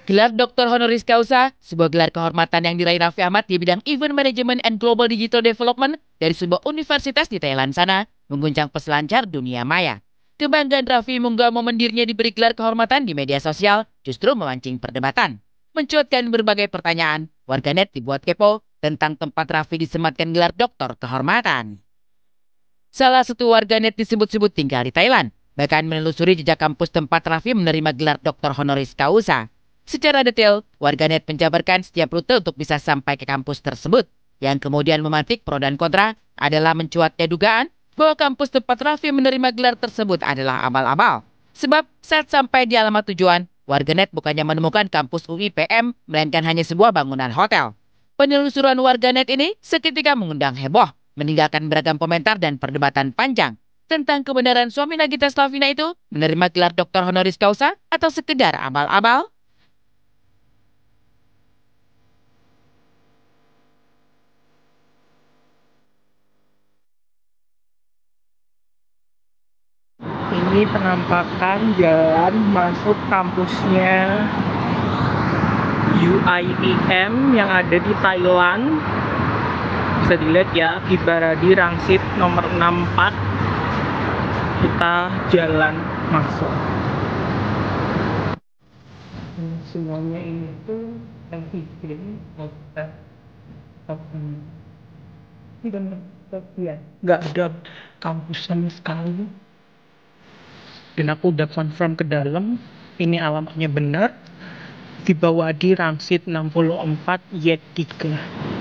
Gelar Dr. Honoris Causa, sebuah gelar kehormatan yang diraih Raffi Ahmad di bidang Event Management and Global Digital Development dari sebuah universitas di Thailand sana, mengguncang peselancar dunia maya. Kebanggaan Raffi mengunggah momen dirinya diberi gelar kehormatan di media sosial justru memancing perdebatan. Mencuatkan berbagai pertanyaan, warganet dibuat kepo tentang tempat Raffi disematkan gelar doktor kehormatan. Salah satu warganet disebut-sebut tinggal di Thailand, bahkan menelusuri jejak kampus tempat Raffi menerima gelar Dr. Honoris Causa. Secara detail, warganet menjabarkan setiap rute untuk bisa sampai ke kampus tersebut. Yang kemudian memantik pro dan kontra adalah mencuatnya dugaan bahwa kampus tempat Raffi menerima gelar tersebut adalah abal-abal. Sebab saat sampai di alamat tujuan, warganet bukannya menemukan kampus UIPM, melainkan hanya sebuah bangunan hotel. Penelusuran warganet ini seketika mengundang heboh, meninggalkan beragam komentar dan perdebatan panjang tentang kebenaran suami Nagita Slavina itu menerima gelar Dr. Honoris Causa atau sekedar abal-abal. Ini penampakan jalan masuk kampusnya UIPM yang ada di Thailand. Bisa dilihat ya, Kibaradi Rangsit nomor 64. Kita jalan masuk. Semuanya ini tuh yang bikin hotel. Nggak ada kampus sama sekali. Dan aku udah confirm ke dalam, ini alamatnya benar. Di Bawadi Rangsit 64 Y3.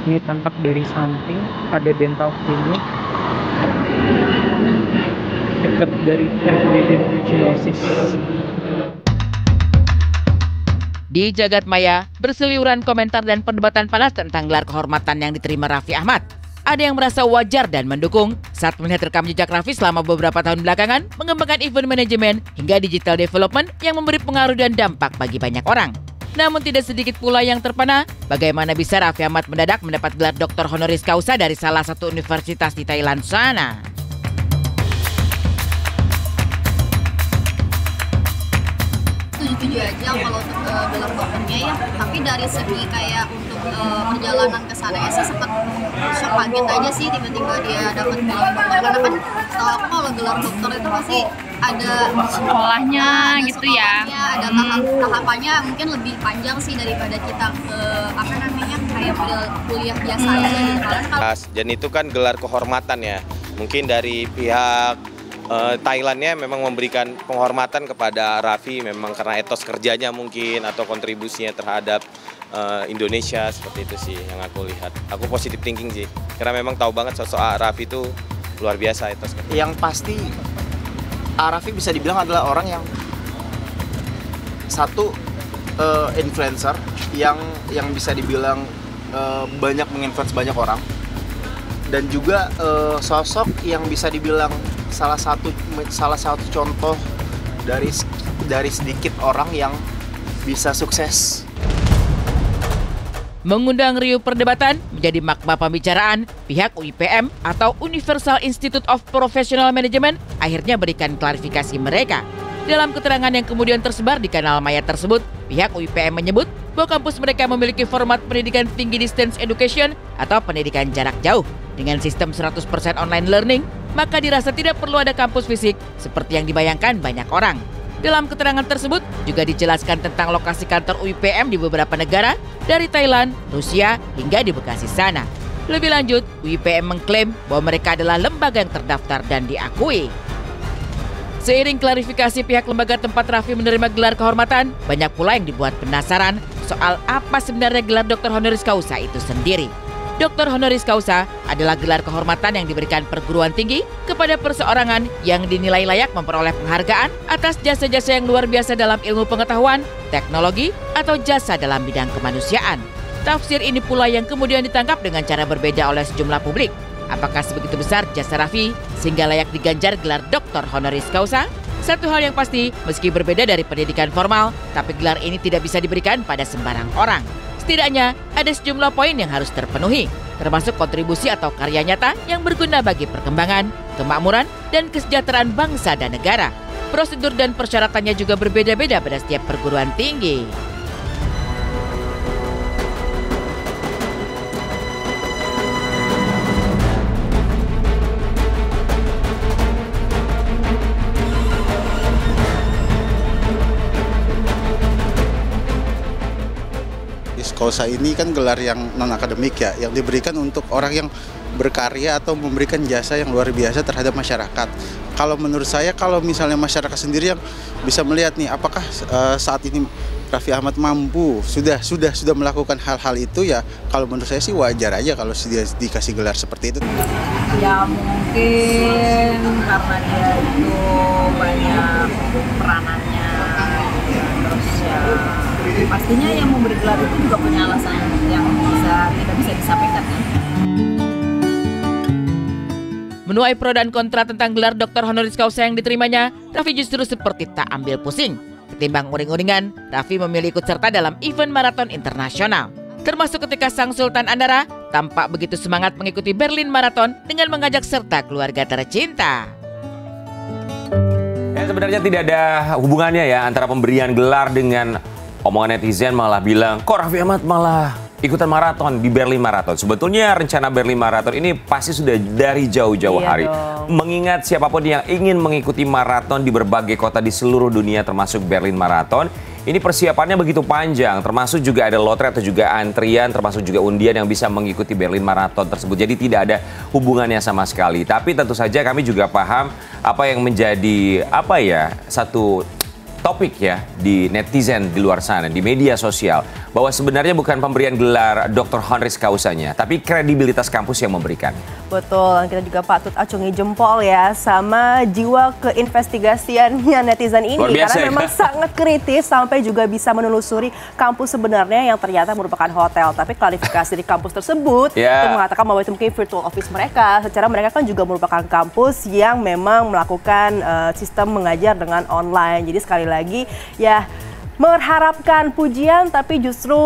Ini tampak dari samping, ada dental clinic. Dekat dari FDD Genosis. Di jagat maya, berseliweran komentar dan perdebatan panas tentang gelar kehormatan yang diterima Raffi Ahmad. Ada yang merasa wajar dan mendukung saat melihat rekam jejak Raffi selama beberapa tahun belakangan mengembangkan event management hingga digital development yang memberi pengaruh dan dampak bagi banyak orang. Namun tidak sedikit pula yang terpana, bagaimana bisa Raffi Ahmad mendadak mendapat gelar Dr. Honoris Causa dari salah satu universitas di Thailand sana. Setuju aja kalau untuk dalam dokternya ya, tapi dari segi kayak untuk perjalanan ke sana sih sempat shock, kaget aja sih tiba-tiba dia dapat gelar dokter, karena kan setahu aku kalau gelar dokter itu pasti ada sekolahnya gitu ya, ada tahapannya mungkin lebih panjang sih daripada kita ke apa namanya kayak kuliah biasa aja gitu kan. Dan itu kan gelar kehormatan ya, mungkin dari pihak Thailandnya memang memberikan penghormatan kepada Raffi memang karena etos kerjanya mungkin atau kontribusinya terhadap Indonesia, seperti itu sih yang aku lihat. Aku positive thinking sih, karena memang tahu banget sosok Raffi itu luar biasa etos kerja. Yang pasti Raffi bisa dibilang adalah orang yang satu influencer yang bisa dibilang banyak menginfluence banyak orang, dan juga sosok yang bisa dibilang salah satu contoh dari sedikit orang yang bisa sukses. Mengundang riuh perdebatan menjadi magma pembicaraan, pihak UIPM atau Universal Institute of Professional Management akhirnya berikan klarifikasi mereka. Dalam keterangan yang kemudian tersebar di kanal maya tersebut, pihak UIPM menyebut bahwa kampus mereka memiliki format pendidikan tinggi distance education atau pendidikan jarak jauh. Dengan sistem 100% online learning, maka dirasa tidak perlu ada kampus fisik seperti yang dibayangkan banyak orang. Dalam keterangan tersebut juga dijelaskan tentang lokasi kantor UIPM di beberapa negara, dari Thailand, Rusia, hingga di Bekasi sana. Lebih lanjut, UIPM mengklaim bahwa mereka adalah lembaga yang terdaftar dan diakui. Seiring klarifikasi pihak lembaga tempat Raffi menerima gelar kehormatan, banyak pula yang dibuat penasaran soal apa sebenarnya gelar Dr. Honoris Causa itu sendiri. Dr. Honoris Causa adalah gelar kehormatan yang diberikan perguruan tinggi kepada perseorangan yang dinilai layak memperoleh penghargaan atas jasa-jasa yang luar biasa dalam ilmu pengetahuan, teknologi, atau jasa dalam bidang kemanusiaan. Tafsir ini pula yang kemudian ditangkap dengan cara berbeda oleh sejumlah publik. Apakah sebegitu besar jasa Raffi sehingga layak diganjar gelar Dr. Honoris Causa? Satu hal yang pasti, meski berbeda dari pendidikan formal, tapi gelar ini tidak bisa diberikan pada sembarang orang. Setidaknya ada sejumlah poin yang harus terpenuhi, termasuk kontribusi atau karya nyata yang berguna bagi perkembangan, kemakmuran, dan kesejahteraan bangsa dan negara. Prosedur dan persyaratannya juga berbeda-beda pada setiap perguruan tinggi. causa ini kan gelar yang non-akademik ya, yang diberikan untuk orang yang berkarya atau memberikan jasa yang luar biasa terhadap masyarakat. Kalau menurut saya, kalau misalnya masyarakat sendiri yang bisa melihat nih, apakah saat ini Raffi Ahmad mampu sudah melakukan hal-hal itu, ya kalau menurut saya sih wajar aja kalau dia dikasih gelar seperti itu. Ya mungkin karena dia itu banyak peranannya, terus ya pastinya yang memberi gelar itu juga punya alasan yang tidak bisa disampaikan kan. Menuai pro dan kontra tentang gelar doktor honoris causa yang diterimanya, Raffi justru seperti tak ambil pusing. Ketimbang uring-uringan, Raffi memilih ikut serta dalam event maraton internasional. Termasuk ketika Sang Sultan Andara tampak begitu semangat mengikuti Berlin Marathon dengan mengajak serta keluarga tercinta. Ya, sebenarnya tidak ada hubungannya ya antara pemberian gelar dengan omongan netizen malah bilang, kok Raffi Ahmad malah ikutan maraton di Berlin Marathon. Sebetulnya rencana Berlin Marathon ini pasti sudah dari jauh-jauh hari. Mengingat siapapun yang ingin mengikuti maraton di berbagai kota di seluruh dunia termasuk Berlin Marathon, ini persiapannya begitu panjang, termasuk juga ada lotre atau juga antrian, termasuk juga undian yang bisa mengikuti Berlin Marathon tersebut. Jadi tidak ada hubungannya sama sekali. Tapi tentu saja kami juga paham apa yang menjadi satu topik ya di netizen di luar sana, di media sosial, bahwa sebenarnya bukan pemberian gelar doktor honoris causanya, tapi kredibilitas kampus yang memberikan. Betul, kita juga patut acungi jempol ya sama jiwa keinvestigasiannya netizen ini. Biasa, karena memang sangat kritis sampai juga bisa menelusuri kampus sebenarnya yang ternyata merupakan hotel. Tapi klarifikasi di kampus tersebut itu mengatakan bahwa itu mungkin virtual office mereka. Secara mereka kan juga merupakan kampus yang memang melakukan sistem mengajar dengan online. Jadi sekali lagi ya mengharapkan pujian tapi justru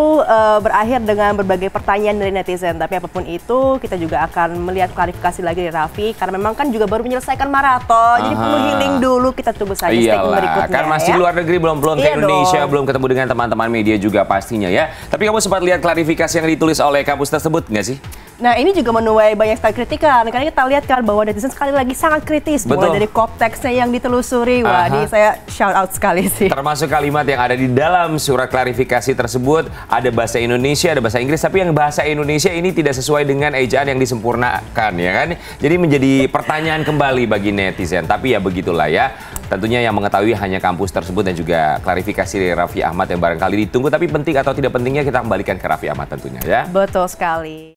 berakhir dengan berbagai pertanyaan dari netizen. Tapi apapun itu kita juga akan melihat klarifikasi lagi dari Raffi karena memang kan juga baru menyelesaikan maraton. Jadi perlu healing dulu, kita tunggu saja statement berikutnya. Kan masih ya. luar negeri, belum ke Indonesia, belum ketemu dengan teman-teman media juga pastinya ya. Tapi kamu sempat lihat klarifikasi yang ditulis oleh kampus tersebut nggak sih? Nah ini juga menuai banyak sekali kritikan karena kita lihat kan bahwa netizen sekali lagi sangat kritis. Mulai dari konteksnya yang ditelusuri, wah saya shout out sekali sih. Termasuk kalimat yang ada di dalam surat klarifikasi tersebut, ada bahasa Indonesia, ada bahasa Inggris, tapi yang bahasa Indonesia ini tidak sesuai dengan ejaan yang disempurnakan ya kan. Jadi menjadi pertanyaan kembali bagi netizen. Tapi ya begitulah ya. Tentunya yang mengetahui hanya kampus tersebut dan juga klarifikasi dari Raffi Ahmad yang barangkali ditunggu, tapi penting atau tidak pentingnya kita kembalikan ke Raffi Ahmad tentunya ya. Betul sekali.